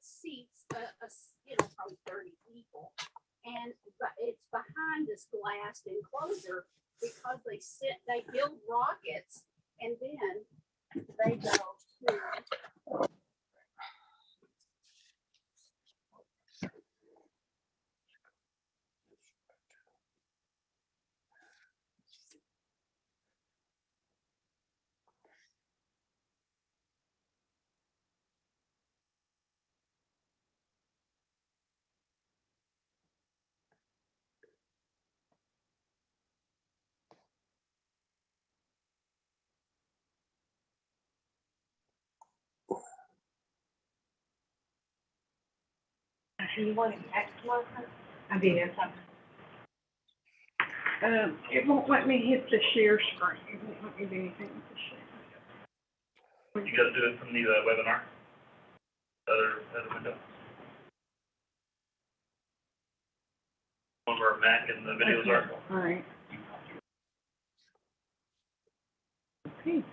seats, probably 30 people, and it's behind this glass enclosure because they build rockets and then they go to. You want an extra? I did. It won't let me hit the share screen. It won't let me do anything with the share. You got to do it from the webinar. Other window. One where Mac and the videos are. All right. Okay.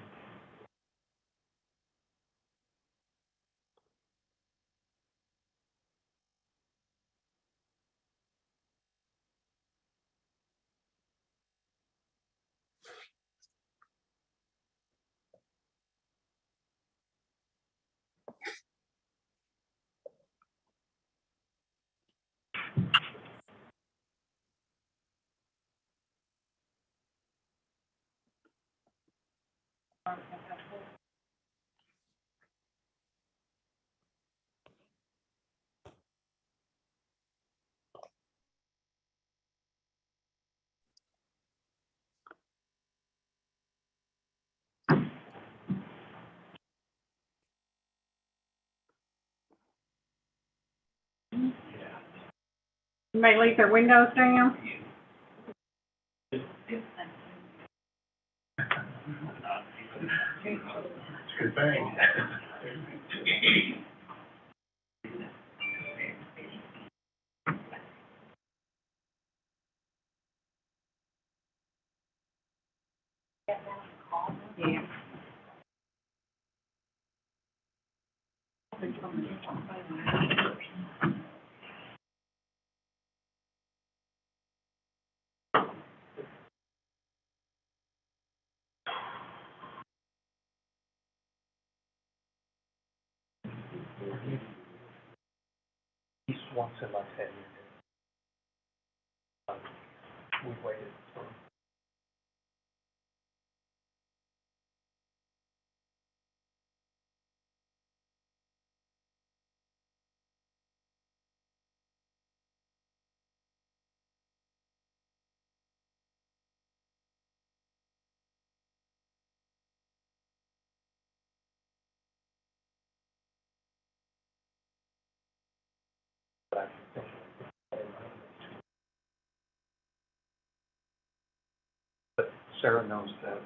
Everybody leave their windows down? Good thing. Yeah. East once in my 10 years. We waited for. But Sarah knows that.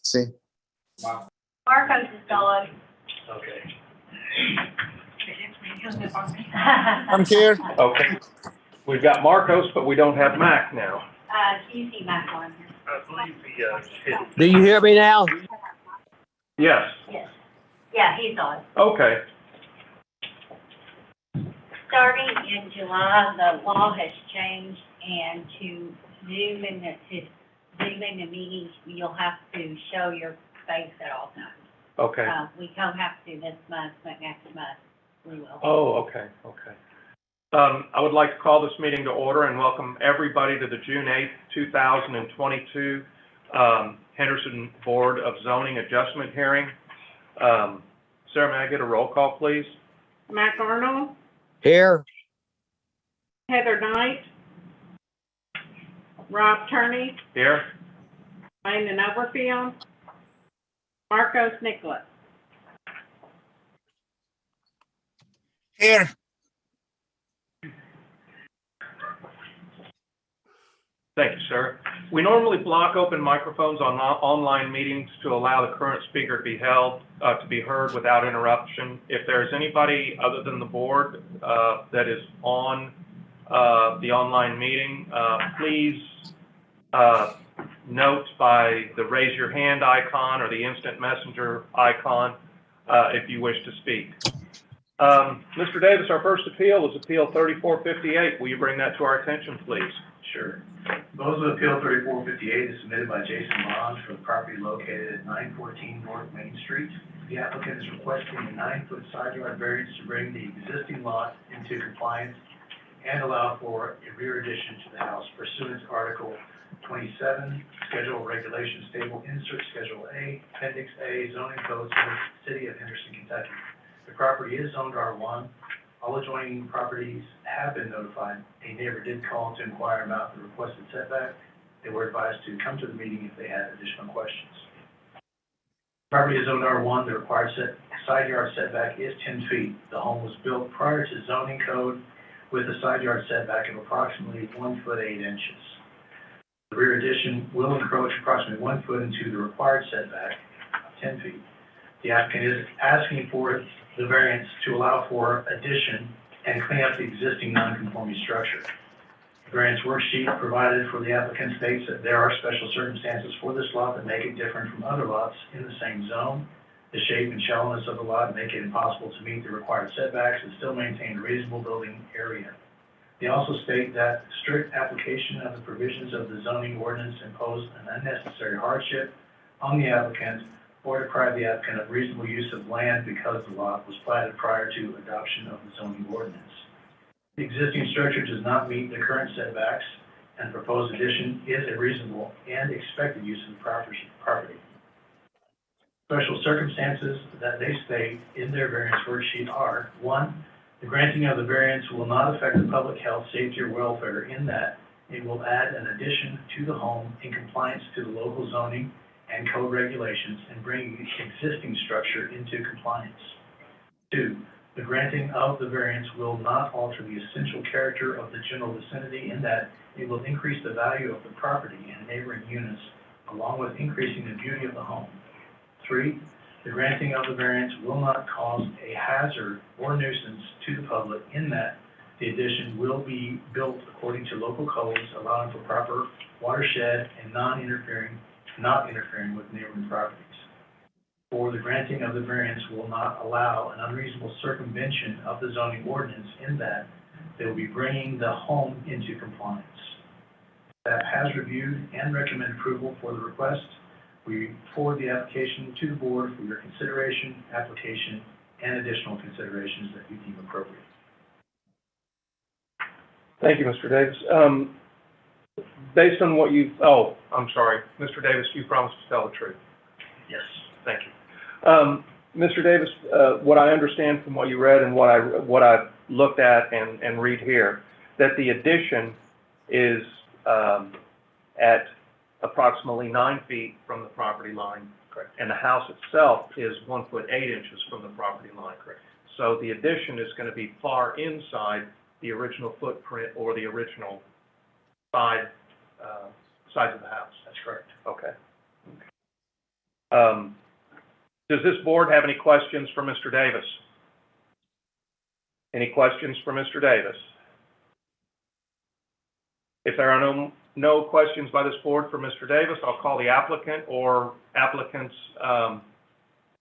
Sí. Marcos is gone. Okay. I'm here. Okay. We've got Marcos, but we don't have Mac now. You see Mac on here. I believe the Do you hear me now? Yes. Yes. Yeah, he's on. Okay. Starting in July, the law has changed, and to Zoom in the meetings, you'll have to show your face at all times. Okay. We don't have to this month, but next month we will. Oh, okay, okay. I would like to call this meeting to order and welcome everybody to the June 8th, 2022 Henderson Board of Zoning Adjustment hearing. Sarah, may I get a roll call, please? Mac Arnold, Here. Heather Knight, Rob Turney, Here? Landon Overfield, Marcos Nicholas. Here. Thank you, sir. We normally block open microphones on online meetings to allow the current speaker to be heard without interruption. If there's anybody other than the board that is on the online meeting, please note by the raise your hand icon or the instant messenger icon if you wish to speak. Mr. Davis, our first appeal is Appeal 3458. Will you bring that to our attention, please? Sure. Notice of Appeal 3458 is submitted by Jason Bond for the property located at 914 North Main Street. The applicant is requesting a 9-foot side yard variance to bring the existing lot into compliance and allow for a rear addition to the house pursuant to Article 27, Schedule of Regulations Table, Insert Schedule A, Appendix A, Zoning Code, City of Henderson, Kentucky. The property is zoned R1. All adjoining properties have been notified. A neighbor did call to inquire about the requested setback. They were advised to come to the meeting if they had additional questions. Property is zoned R1. The required side yard setback is 10 feet. The home was built prior to zoning code with a side yard setback of approximately 1 foot 8 inches. The rear addition will encroach approximately 1 foot into the required setback of 10 feet. The applicant is asking for the variance to allow for addition and clean up the existing non-conforming structure. The variance worksheet provided for the applicant states that there are special circumstances for this lot that make it different from other lots in the same zone. The shape and shallowness of the lot make it impossible to meet the required setbacks and still maintain a reasonable building area. They also state that strict application of the provisions of the zoning ordinance impose an unnecessary hardship on the applicant or deprive the applicant of reasonable use of land because the lot was platted prior to adoption of the zoning ordinance. The existing structure does not meet the current setbacks, and proposed addition is a reasonable and expected use of the property. Special circumstances that they state in their variance worksheet are: 1, the granting of the variance will not affect the public health, safety, or welfare in that it will add an addition to the home in compliance to the local zoning and code regulations and bring the existing structure into compliance. 2, the granting of the variance will not alter the essential character of the general vicinity in that it will increase the value of the property and neighboring units, along with increasing the beauty of the home. 3, the granting of the variance will not cause a hazard or nuisance to the public in that the addition will be built according to local codes, allowing for proper watershed and not interfering with neighboring properties. 4, the granting of the variance will not allow an unreasonable circumvention of the zoning ordinance in that they will be bringing the home into compliance. Staff has reviewed and recommended approval for the request. We forward the application to the board for your consideration, application, and additional considerations that you deem appropriate. Thank you, Mr. Davis. Based on what you've, I'm sorry, Mr. Davis, you promised to tell the truth. Yes. Thank you. Mr. Davis, what I understand from what you read and what I've looked at and read here, that the addition is at approximately 9 feet from the property line. Correct. And the house itself is 1 foot 8 inches from the property line. Correct. So the addition is going to be far inside the original footprint or the original size of the house. That's correct. Okay. Does this board have any questions for Mr. Davis? Any questions for Mr. Davis? If there are no questions by this board for Mr. Davis, I'll call the applicant or applicant's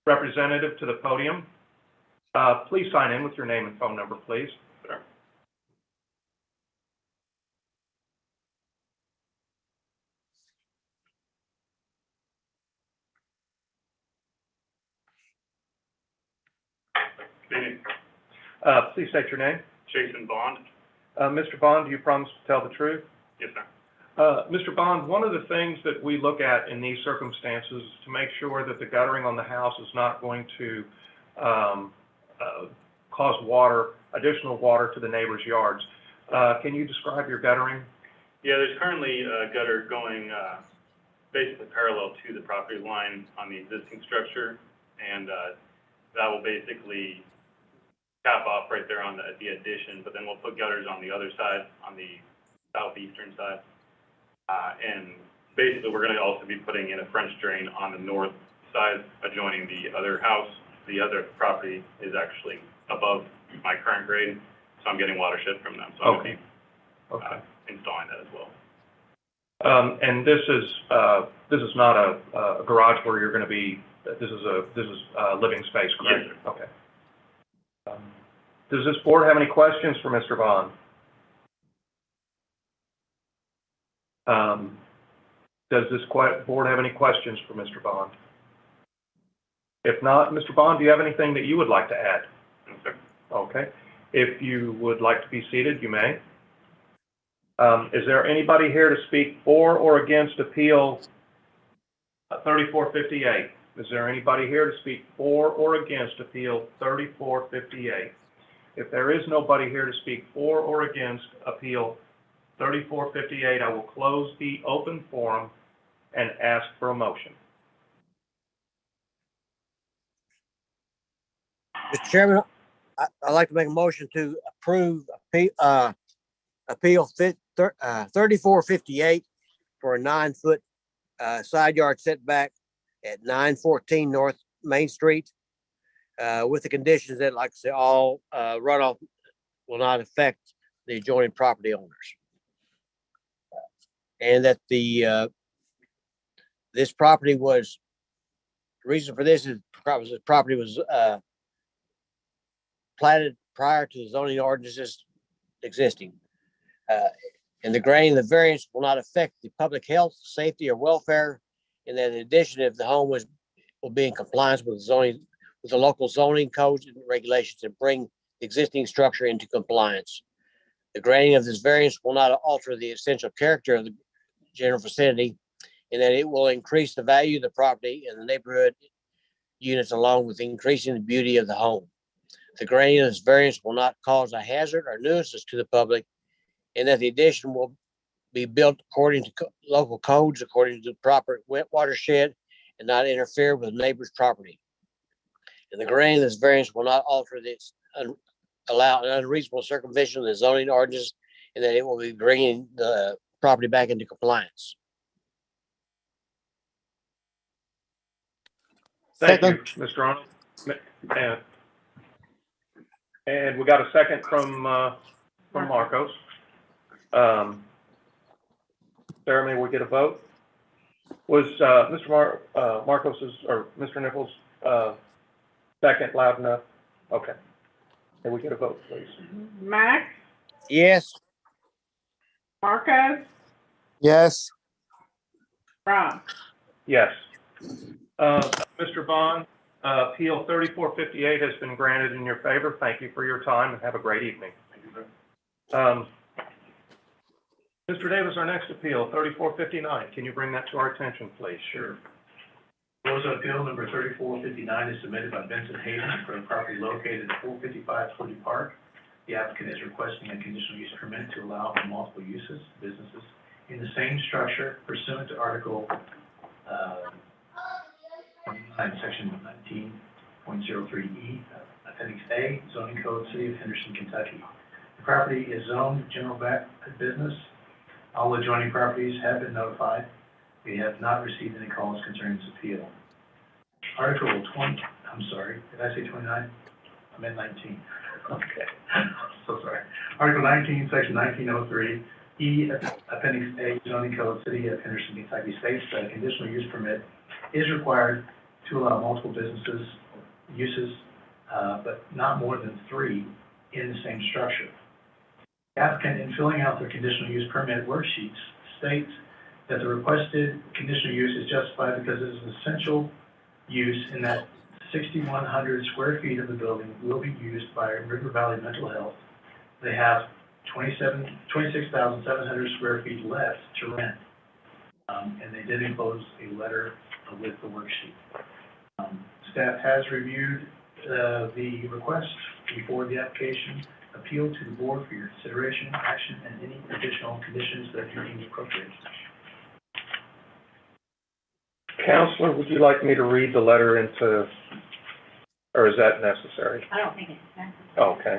representative to the podium. Please sign in with your name and phone number, please. Sure. Good evening. Please state your name. Jason Bond. Mr. Bond, do you promise to tell the truth? Yes, sir. Mr. Bond, one of the things that we look at in these circumstances is to make sure that the guttering on the house is not going to cause additional water to the neighbors' yards. Can you describe your guttering? Yeah, there's currently a gutter going basically parallel to the property line on the existing structure, and that will basically cap off right there on the addition, but then we'll put gutters on the other side, on the southeastern side. And basically, we're going to also be putting in a French drain on the north side adjoining the other house. The other property is actually above my current grade, so I'm getting watershed from them. So I'm going to be installing that as well. And this is not a garage where you're going to be, this is a living space, correct? Yes, sir. Okay. Does this board have any questions for Mr. Bond? Does this board have any questions for Mr. Bond? If not, Mr. Bond, do you have anything that you would like to add? No, sir. Okay. If you would like to be seated, you may. Is there anybody here to speak for or against Appeal 3458? Is there anybody here to speak for or against Appeal 3458? If there is nobody here to speak for or against Appeal 3458, I will close the open forum and ask for a motion. Mr. Chairman, I'd like to make a motion to approve Appeal 3458 for a 9-foot side yard setback at 914 North Main Street, with the conditions that, like I say, all runoff will not affect the adjoining property owners. And that this property was, the reason for this is because the property was platted prior to the zoning ordinances existing. And the granting of the variance will not affect the public health, safety, or welfare. And that in addition, if the home will be in compliance with zoning, with the local zoning codes and regulations, and bring the existing structure into compliance. The granting of this variance will not alter the essential character of the general vicinity, and that it will increase the value of the property and the neighborhood units, along with increasing the beauty of the home. The granting of this variance will not cause a hazard or nuisance to the public, and that the addition will be built according to local codes, according to the proper wet watershed, and not interfere with neighbor's property. And the granting of this variance will not alter this, allow an unreasonable circumvention of the zoning ordinance, and that it will be bringing the property back into compliance. Thank you, Mr. Arnold. And we got a second from Marcos. Sarah, may we get a vote? Was Mr. Marcos's or Mr. Nichols' second loud enough? Okay. May we get a vote, please? Max, Yes. Marcos, Yes. Rob. Yes. Mr. Bond, Appeal 3458 has been granted in your favor. Thank you for your time and have a great evening. Thank you, sir. Mr. Davis, our next appeal, 3459. Can you bring that to our attention, please? Sure. Proposed appeal number 3459 is submitted by Vincent Hayden for a property located at 455 Footy Park. The applicant is requesting a conditional use permit to allow for multiple businesses in the same structure pursuant to Article 29, Section 19.03E, Appendix A, Zoning Code, City of Henderson, Kentucky. The property is zoned general business. All adjoining properties have been notified. We have not received any calls concerning this appeal. Article 20, I'm sorry, did I say 29? I meant 19. Okay, so sorry. Article 19, Section 1903, E, Appendix A, Zoning Code, City of Henderson, Kentucky states that a conditional use permit is required to allow multiple uses, but not more than 3 in the same structure. The applicant, in filling out their conditional use permit worksheets, states that the requested conditional use is justified because it is an essential use in that 6,100 square feet of the building will be used by River Valley Mental Health. They have 26,700 square feet left to rent, and they did enclose a letter with the worksheet. Staff has reviewed the request before the application, appealed to the board for your consideration, action, and any additional conditions that you deem appropriate. Counselor, would you like me to read the letter into, or is that necessary? I don't think it's necessary. Okay.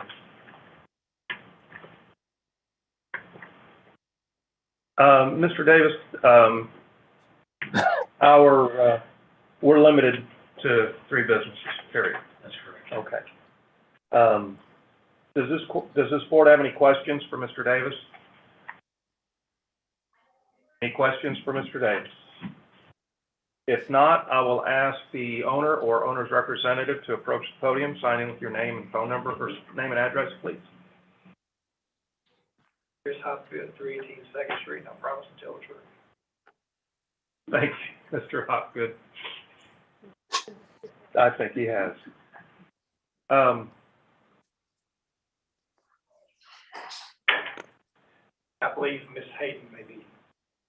Mr. Davis, we're limited to 3 businesses, period. That's correct. Okay. Does this board have any questions for Mr. Davis? Any questions for Mr. Davis? If not, I will ask the owner or owner's representative to approach the podium, sign in with your name and phone number, or name and address, please. Chris Hopgood, 318 Second Street, and I promise to tell the truth. Thank you, Mr. Hopgood. I think he has. I believe Ms. Hayden may be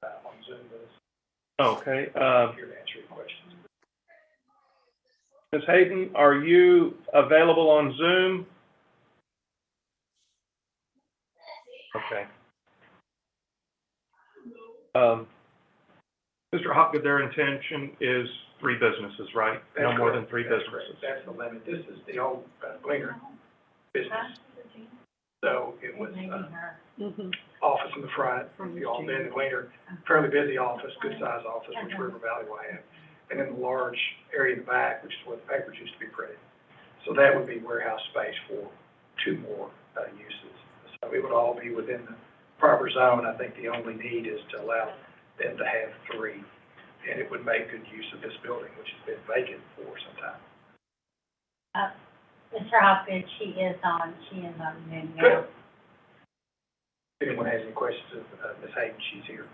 on Zoom with us. Okay. Here to answer your questions. Ms. Hayden, are you available on Zoom? Okay. Mr. Hopgood, their intention is 3 businesses, right? That's No more correct. than 3 That's businesses. correct. That's the limit. This is the old Gleaner business. So it was office in the front, the old then the Gleaner, fairly busy office, good sized office, which River Valley will have. And then the large area in the back, which is where the papers used to be printed. So that would be warehouse space for 2 more uses. So it would all be within the proper zone. I think the only need is to allow them to have 3. And it would make good use of this building, which has been vacant for some time. Mr. Hopkins, she is on Zoom now. Good. If anyone has any questions of Ms. Hayden, she's here.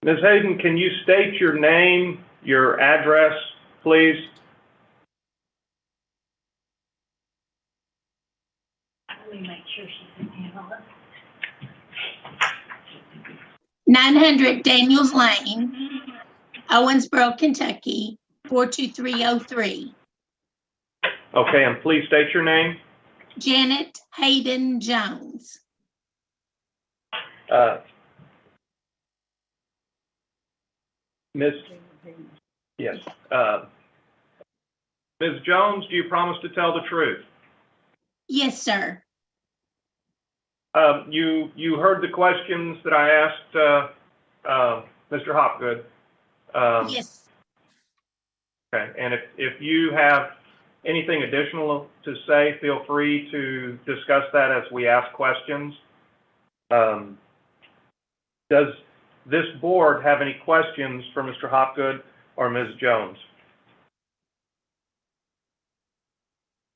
Ms. Hayden, can you state your name, your address, please? Let me make sure she can handle it. 900 Daniels Lane, Owensboro, Kentucky, 42303. Okay, and please state your name. Janet Hayden Jones. Ms. Yes. Ms. Jones, do you promise to tell the truth? Yes, sir. You heard the questions that I asked Mr. Hopgood. Yes. Okay, and if you have anything additional to say, feel free to discuss that as we ask questions. Does this board have any questions for Mr. Hopgood or Ms. Jones?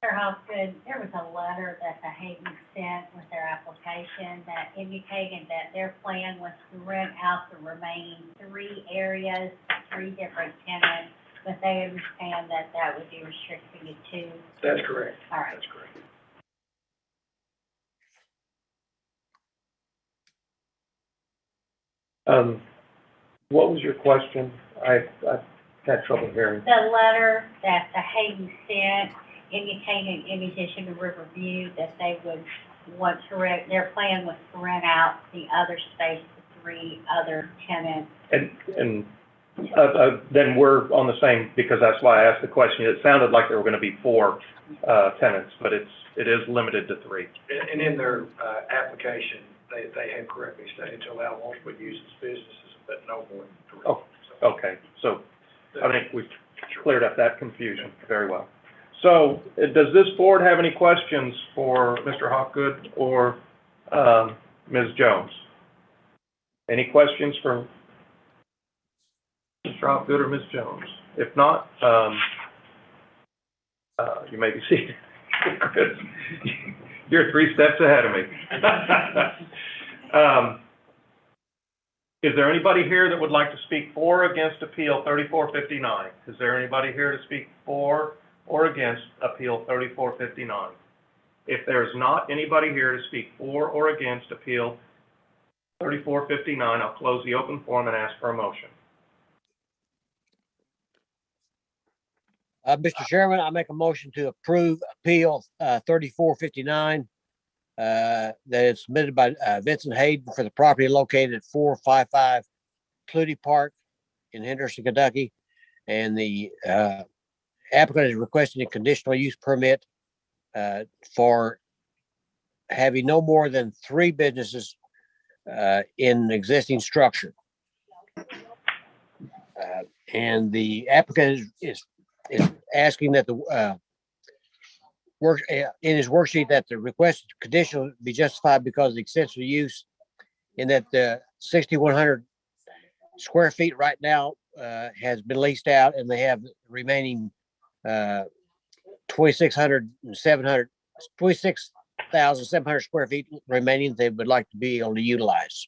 Mr. Hopgood, there was a letter that the Hayden sent with their application that indicated that their plan was to rent out the remaining 3 areas, 3 different tenants, but they understand that that would be restricting it to. That's correct. All right. That's correct. What was your question? I had trouble hearing. The letter that the Hayden sent indicated, in addition to Riverview, that they would want to rent, their plan was to rent out the other space to 3 other tenants. And then we're on the same, because that's why I asked the question. It sounded like there were going to be 4 tenants, but it is limited to 3. And in their application, they have correctly stated to allow multiple uses businesses, but no more than 3. Oh, okay. So I think we've cleared up that confusion very well. So does this board have any questions for Mr. Hopgood or Ms. Jones? Any questions for Mr. Hopgood or Ms. Jones? If not, you may be seated. You're 3 steps ahead of me. Is there anybody here that would like to speak for or against Appeal 3459? Is there anybody here to speak for or against Appeal 3459? If there's not anybody here to speak for or against Appeal 3459, I'll close the open forum and ask for a motion. Mr. Chairman, I make a motion to approve Appeal 3459 that is submitted by Vincent Hayden for the property located at 455 Clutie Park in Henderson, Kentucky. And the applicant is requesting a conditional use permit for having no more than 3 businesses in the existing structure. And the applicant is asking that the work in his worksheet that the requested condition be justified because of the extensive use, in that the 6100 square feet right now has been leased out, and they have remaining 26,700 square feet remaining they would like to be able to utilize.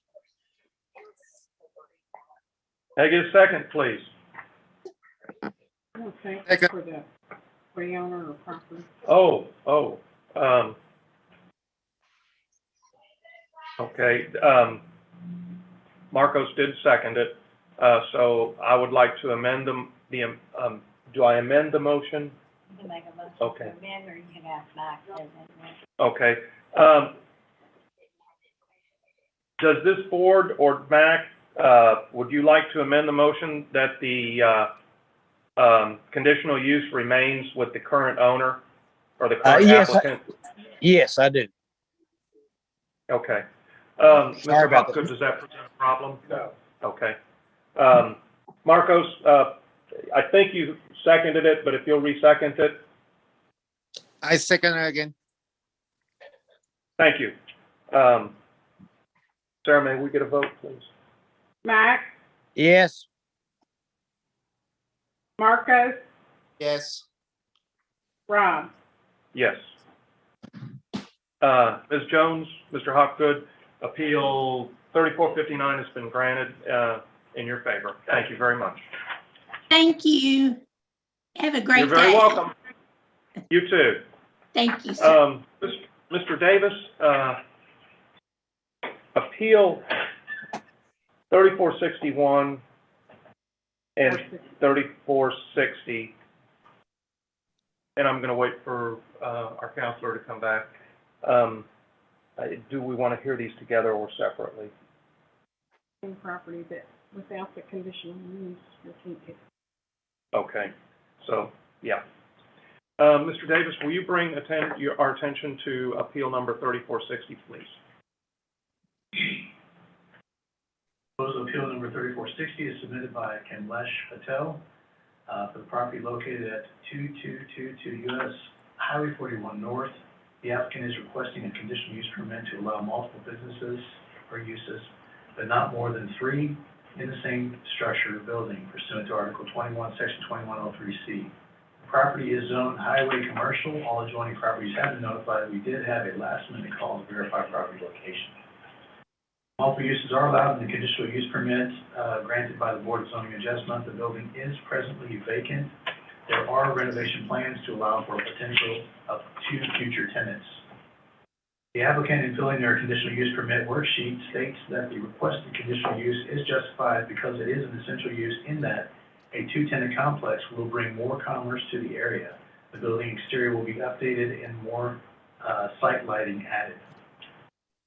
Can I get a second, please? No, thank you Second. for the owner or property. Okay, Marcos did second it, so I would like to amend do I amend the motion? You can make a motion Okay. to amend, or you can ask Mike to amend. Okay, does this board or Mac, would you like to amend the motion that the, conditional use remains with the current owner or the current Yes, applicant? Yes, I do. Okay. Sorry Mr. about Hopgood, does that present a problem? No. Okay. Marcos, I think you seconded it, but if you'll re-second it, I second again. thank you. Sarah, may we get a vote, please? Mac, Yes. Marcos, Yes. Rob. Yes. Ms. Jones, Mr. Hopgood, appeal 3459 has been granted in your favor. Thank you very much. Thank you. Have a great You're day. very welcome. You too. Thank you, sir. Mr. Davis, appeal 3461 and 3460. And I'm going to wait for our counselor to come back. Do we want to hear these together or separately? Property that without the conditional use, we can't get. Okay, so, yeah. Mr. Davis, will you bring our attention to appeal number 3460, please? Proposal appeal number 3460 is submitted by Kamlesh Patel for the property located at 2222 US Highway 41 North. The applicant is requesting a conditional use permit to allow multiple businesses or uses, but not more than 3 in the same structure or building pursuant to Article 21, Section 2103C. The property is zoned highway commercial. All adjoining properties have been notified. We did have a last-minute call to verify property location. Multiple uses are allowed in the conditional use permit granted by the Board of Zoning Adjustment. The building is presently vacant. There are renovation plans to allow for a potential of 2 future tenants. The applicant, in filling their conditional use permit worksheet, states that the requested conditional use is justified because it is an essential use in that a 2-tenant complex will bring more commerce to the area. The building exterior will be updated and more site lighting added.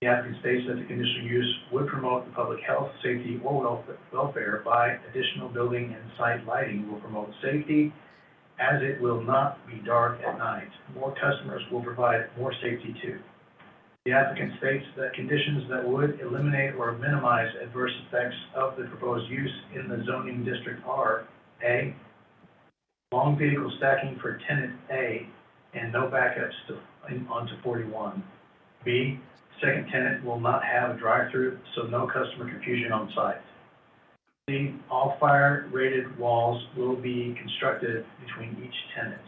The applicant states that the conditional use would promote the public health, safety, or welfare by additional building and site lighting will promote safety, as it will not be dark at night. More customers will provide more safety too. The applicant states that conditions that would eliminate or minimize adverse effects of the proposed use in the zoning district are: A, long vehicle stacking for tenant A and no backups onto 41. B, second tenant will not have a drive-through, so no customer confusion on site. C, all fire-rated walls will be constructed between each tenant.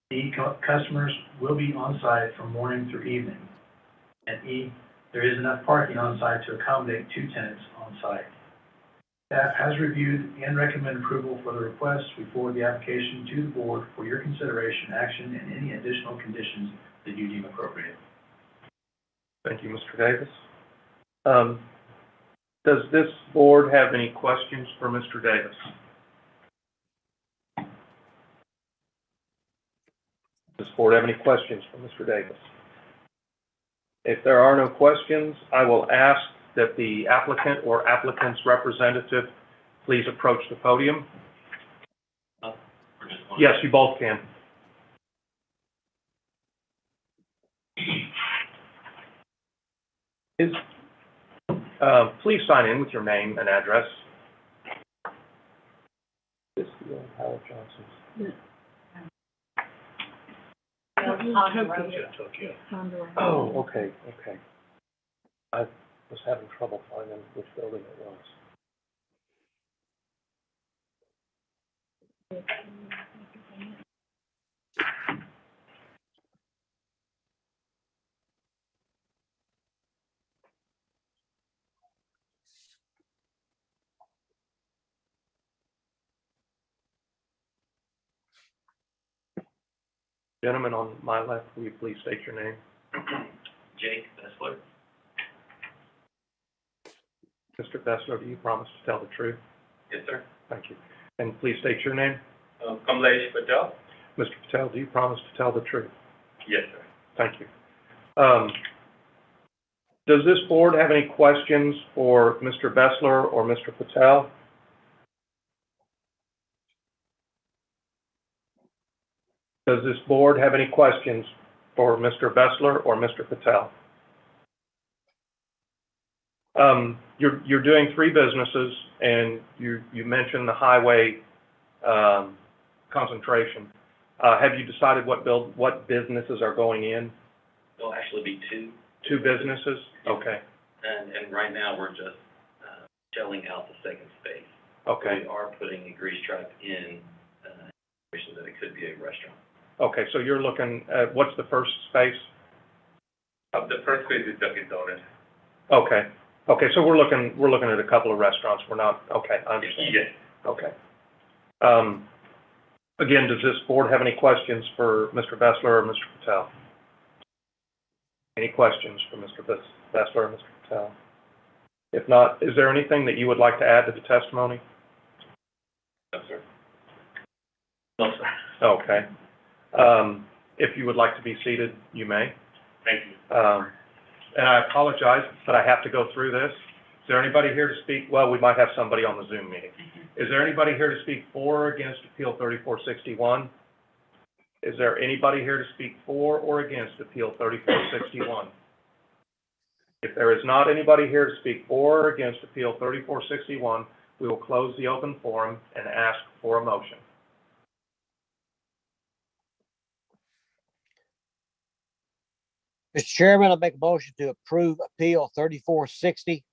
D, customers will be on site from morning through evening. And E, there is enough parking on site to accommodate 2 tenants on site. Staff has reviewed and recommended approval for the request. We forward the application to the board for your consideration, action, and any additional conditions that you deem appropriate. Thank you, Mr. Davis. Does this board have any questions for Mr. Davis? Does this board have any questions for Mr. Davis? If there are no questions, I will ask that the applicant or applicant's representative please approach the podium. Yes, you both can. Please sign in with your name and address. This is Howard Johnson's. Oh, okay, okay. I was having trouble finding which building it was. Gentleman on my left, will you please state your name? Jake Bessler. Mr. Bessler, do you promise to tell the truth? Yes, sir. Thank you. And please state your name. Kamlesh Patel. Mr. Patel, do you promise to tell the truth? Yes, sir. Thank you. Does this board have any questions for Mr. Bessler or Mr. Patel? Does this board have any questions for Mr. Bessler or Mr. Patel? You're doing three businesses, and you mentioned the highway concentration. Have you decided what businesses are going in? There'll actually be two. Two businesses? Okay. And right now, we're just shelling out the second space. Okay. We are putting a grease trap in, so that it could be a restaurant. Okay, so you're looking at, what's the first space? The first phase is Dunkin' Donuts. Okay. Okay, so we're looking at a couple of restaurants. We're not, okay, I understand. Yes. Okay. Again, does this board have any questions for Mr. Bessler or Mr. Patel? Any questions for Mr. Bessler or Mr. Patel? If not, is there anything that you would like to add to the testimony? No, sir. No, sir. Okay. If you would like to be seated, you may. Thank you. And I apologize, but I have to go through this. Is there anybody here to speak? Well, we might have somebody on the Zoom meeting. Is there anybody here to speak for or against Appeal 3461? Is there anybody here to speak for or against Appeal 3461? If there is not anybody here to speak for or against Appeal 3461, we will close the open forum and ask for a motion. Mr. Chairman, I make a motion to approve Appeal 3460,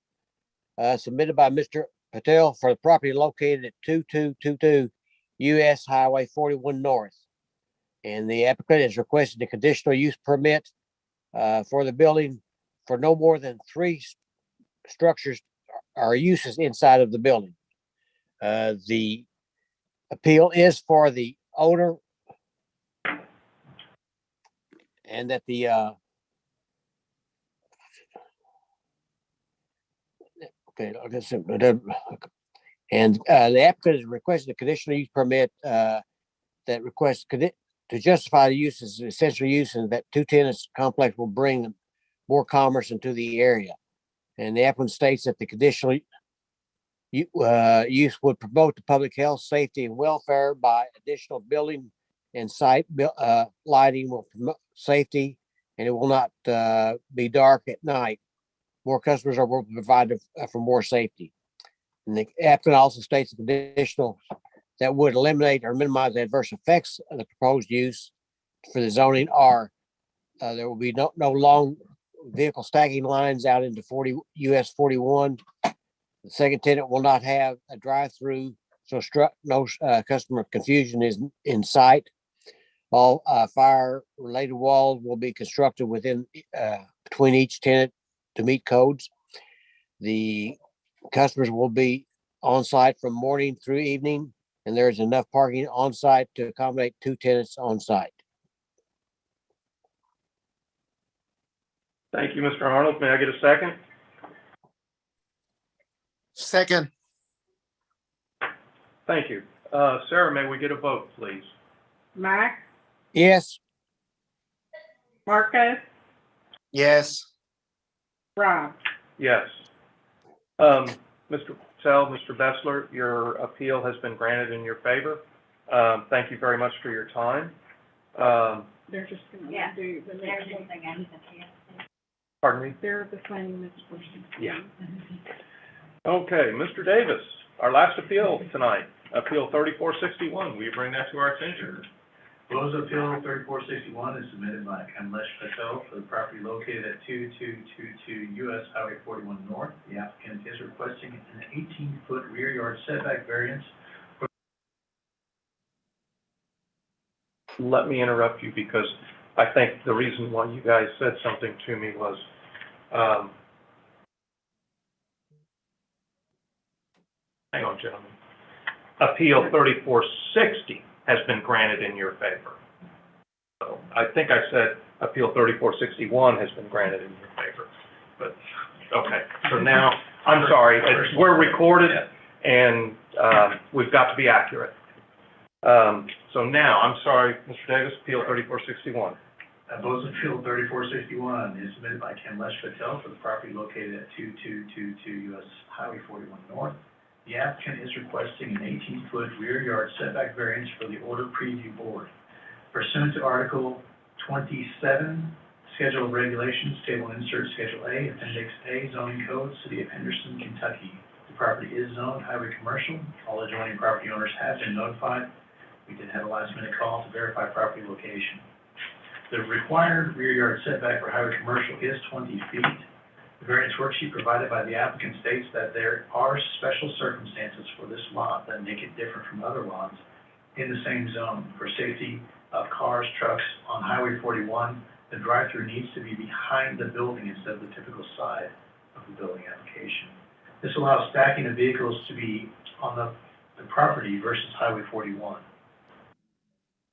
submitted by Mr. Patel for the property located at 2222 US Highway 41 North. And the applicant is requesting a conditional use permit for the building for no more than three structures or uses inside of the building. The appeal is for the owner, and that the okay, I guess and the applicant is requesting a conditional use permit that requests to justify the use as essential use, and that two tenants complex will bring more commerce into the area. And the applicant states that the conditional use would promote the public health, safety, and welfare by additional building and site lighting will promote safety, and it will not be dark at night. More customers are provided for more safety. And the applicant also states the conditional that would eliminate or minimize the adverse effects of the proposed use for the zoning are there will be no long vehicle stacking lines out into 40 US 41. The second tenant will not have a drive-through, so no customer confusion is in sight. All fire-related walls will be constructed within between each tenant to meet codes. The customers will be on site from morning through evening, and there is enough parking on site to accommodate two tenants on site. Thank you, Mr. Arnold. May I get a second? Second. Thank you. Sarah, may we get a vote, please? Mac, Yes. Marcus, Yes. Rob. Yes. Mr. Patel, Mr. Bessler, your appeal has been granted in your favor. Thank you very much for your time. They're just gonna Yeah. do the There's next something I need to see. Pardon me? They're the same as person. Yeah. Okay, Mr. Davis, our last appeal tonight, Appeal 3461. Will you bring that to our attention? Proposed Appeal 3461 is submitted by Kamlesh Patel for the property located at 2222 US Highway 41 North. The applicant is requesting an 18-foot rear yard setback variance let me interrupt you because I think the reason why you guys said something to me was, hang on, gentlemen. Appeal 3460 has been granted in your favor. So I think I said Appeal 3461 has been granted in your favor. But, okay, so now, I'm sorry, we're recorded and we've got to be accurate. So now, I'm sorry, Mr. Davis, Appeal 3461. Proposed Appeal 3461 is submitted by Kamlesh Patel for the property located at 2222 US Highway 41 North. The applicant is requesting an 18-foot rear yard setback variance for the order preview board. Pursuant to Article 27, Schedule of Regulations, Table Insert Schedule A, Appendix A, Zoning Code, City of Henderson, Kentucky. The property is zoned highway commercial. All adjoining property owners have been notified. We did have a last-minute call to verify property location. The required rear yard setback for highway commercial is 20 feet. The variance worksheet provided by the applicant states that there are special circumstances for this lot that make it different from other lots in the same zone. For safety of cars, trucks on Highway 41, the drive-through needs to be behind the building instead of the typical side of the building application. This allows stacking of vehicles to be on the property versus Highway 41.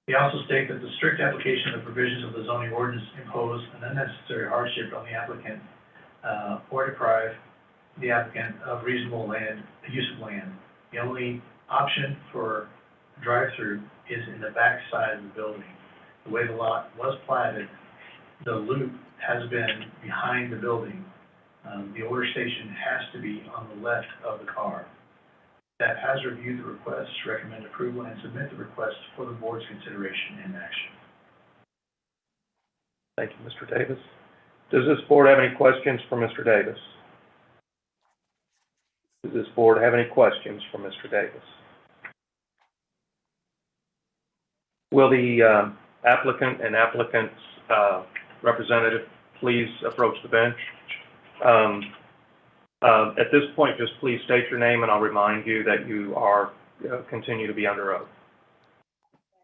They also state that the strict application of the provisions of the zoning ordinance impose an unnecessary hardship on the applicant or deprive the applicant of reasonable use of land. The only option for drive-through is in the back side of the building. The way the lot was platted, the loop has been behind the building. The order station has to be on the left of the car. Staff has reviewed the request, recommend approval, and submit the request for the board's consideration and action. Thank you, Mr. Davis. Does this board have any questions for Mr. Davis? Does this board have any questions for Mr. Davis? Will the applicant and applicant's representative please approach the bench? At this point, just please state your name, and I'll remind you that you are continue to be under oath.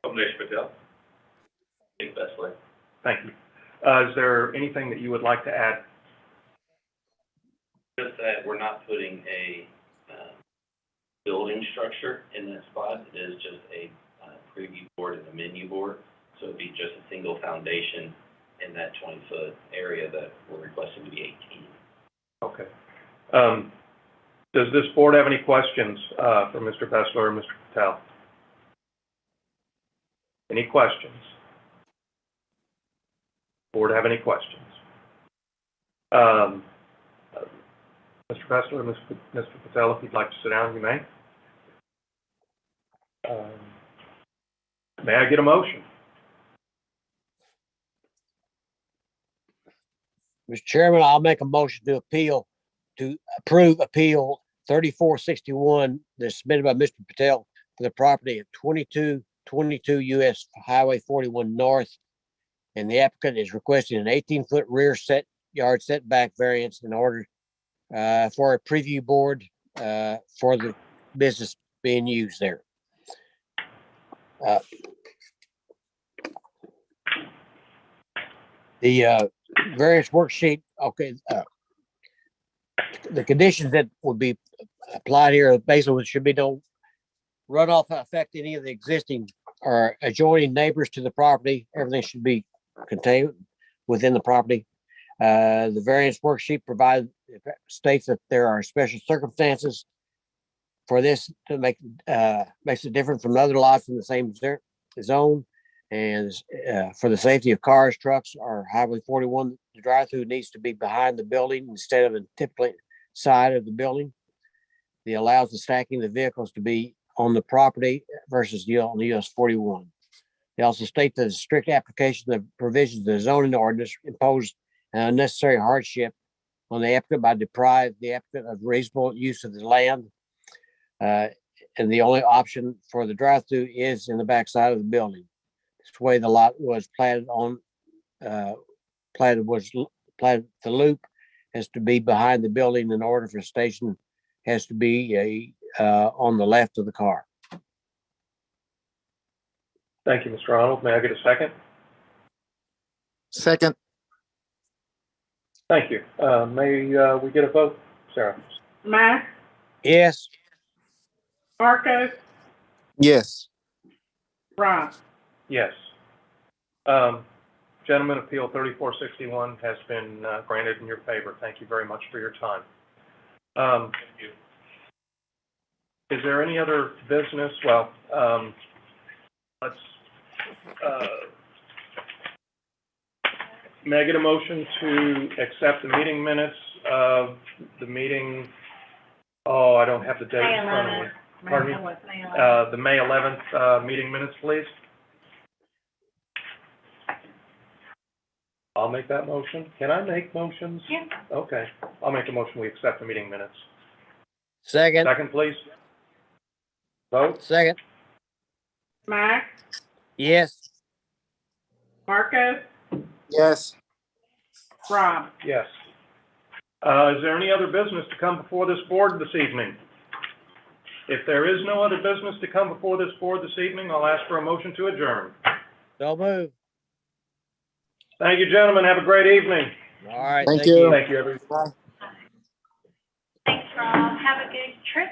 Kamlesh Patel. Big best way. Thank you. Is there anything that you would like to add? Just that we're not putting a building structure in that spot. It is just a preview board and a menu board. So it'd be just a single foundation in that 20-foot area that we're requesting to be 18. Okay. Does this board have any questions for Mr. Bessler or Mr. Patel? Any questions? Board have any questions? Mr. Bessler, Mr. Patel, if you'd like to sit down, you may. May I get a motion? Mr. Chairman, I'll make a motion to approve Appeal 3461 that's submitted by Mr. Patel for the property at 2222 US Highway 41 North. And the applicant is requesting an 18-foot rear yard setback variance in order for a preview board for the business being used there. The variance worksheet, okay, the conditions that would be applied here basically should be no runoff affect any of the existing or adjoining neighbors to the property. Everything should be contained within the property. The variance worksheet states that there are special circumstances for this to makes it different from other lots in the same zone. And for the safety of cars, trucks, or Highway 41, the drive-through needs to be behind the building instead of a typical side of the building. It allows the stacking of the vehicles to be on the property versus on the US 41. They also state that a strict application of provisions of the zoning ordinance impose an unnecessary hardship on the applicant by deprive the applicant of reasonable use of the land. And the only option for the drive-through is in the backside of the building. This way the lot was platted on, platted the loop has to be behind the building in order for station has to be on the left of the car. Thank you, Mr. Arnold. May I get a second? Second. Thank you. May we get a vote, Sarah? Mac, Yes. Marcus, Yes. Rob. Yes. Gentlemen, Appeal 3461 has been granted in your favor. Thank you very much for your time. Is there any other business? Well, let's, may I get a motion to accept the meeting minutes of the meeting? Oh, I don't have the date in front of me. Pardon me? The May 11th meeting minutes, please. I'll make that motion. Can I make motions? Yeah. Okay. I'll make a motion. We accept the meeting minutes. Second. Second, please. Vote? Second. Mac, Yes. Marcus, Yes. Rob. Yes. Is there any other business to come before this board this evening? If there is no other business to come before this board this evening, I'll ask for a motion to adjourn. So move. Thank you, gentlemen. Have a great evening. All right. Thank you. Thank you, everyone. Thanks, Rob. Have a good trip.